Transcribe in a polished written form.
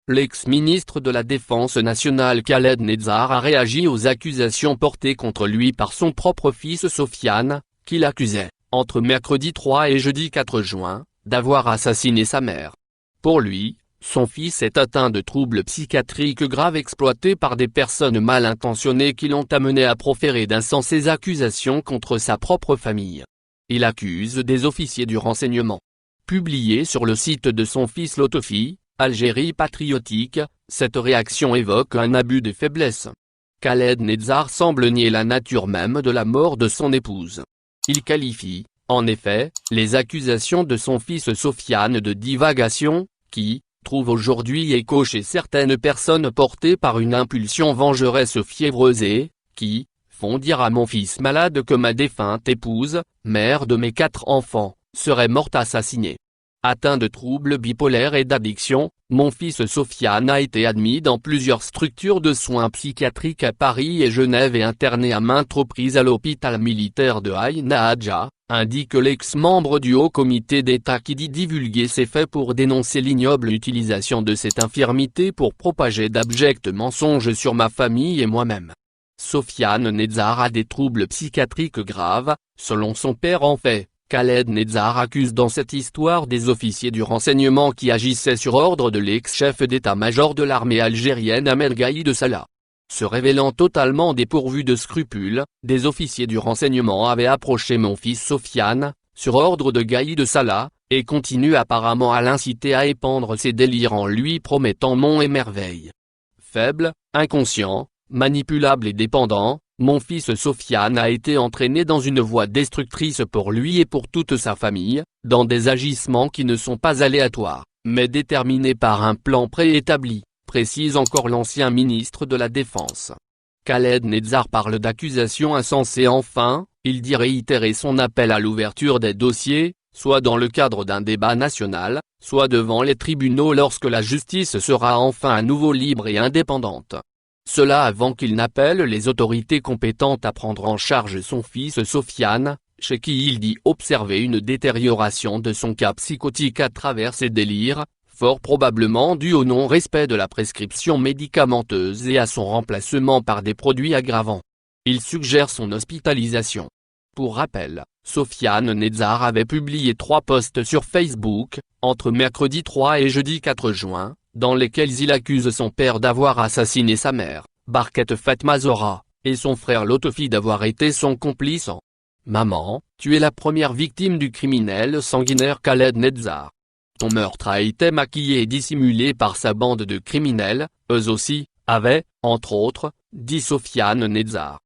l'ex-ministre de la Défense nationale Khaled Nezzar a réagi aux accusations portées contre lui par son propre fils Sofiane, qu'il accusait, entre mercredi 3 et jeudi 4 juin, d'avoir assassiné sa mère. Pour lui, son fils est atteint de troubles psychiatriques graves exploités par des personnes mal intentionnées qui l'ont amené à proférer d'insensées accusations contre sa propre famille. Il accuse des officiers du renseignement. Publié sur le site de son fils Lotofi, Algérie patriotique, cette réaction évoque un abus de faiblesse. Khaled Nezzar semble nier la nature même de la mort de son épouse. Il qualifie, en effet, les accusations de son fils Sofiane de divagation, qui trouve aujourd'hui écho chez certaines personnes portées par une impulsion vengeresse fiévreuse et, qui, font dire à mon fils malade que ma défunte épouse, mère de mes 4 enfants, serait morte assassinée. Atteint de troubles bipolaires et d'addiction, mon fils Sofiane a été admis dans plusieurs structures de soins psychiatriques à Paris et Genève et interné à maintes reprises à l'hôpital militaire de Ain Hadja, indique l'ex-membre du Haut Comité d'État qui dit divulguer ces faits pour dénoncer l'ignoble utilisation de cette infirmité pour propager d'abjects mensonges sur ma famille et moi-même. Sofiane Nezzar a des troubles psychiatriques graves, selon son père en fait. Khaled Nezzar accuse dans cette histoire des officiers du renseignement qui agissaient sur ordre de l'ex-chef d'état-major de l'armée algérienne Ahmed Gaïd Salah. Se révélant totalement dépourvus de scrupules, des officiers du renseignement avaient approché mon fils Sofiane, sur ordre de Gaïd Salah, et continuent apparemment à l'inciter à épandre ses délires en lui promettant monts et merveilles. Faible, inconscient, manipulable et dépendant, mon fils Sofiane a été entraîné dans une voie destructrice pour lui et pour toute sa famille, dans des agissements qui ne sont pas aléatoires, mais déterminés par un plan préétabli, précise encore l'ancien ministre de la Défense. Khaled Nezzar parle d'accusations insensées enfin, il dit réitérer son appel à l'ouverture des dossiers, soit dans le cadre d'un débat national, soit devant les tribunaux lorsque la justice sera enfin à nouveau libre et indépendante. Cela avant qu'il n'appelle les autorités compétentes à prendre en charge son fils Sofiane, chez qui il dit observer une détérioration de son cas psychotique à travers ses délires, fort probablement dû au non-respect de la prescription médicamenteuse et à son remplacement par des produits aggravants. Il suggère son hospitalisation. Pour rappel, Sofiane Nezzar avait publié 3 posts sur Facebook, entre mercredi 3 et jeudi 4 juin, dans lesquels il accuse son père d'avoir assassiné sa mère, Barket Fatma Zora, et son frère Lotofi d'avoir été son complice en « Maman, tu es la première victime du criminel sanguinaire Khaled Nezzar. Ton meurtre a été maquillé et dissimulé par sa bande de criminels, eux aussi, avaient, entre autres, dit Sofiane Nezzar.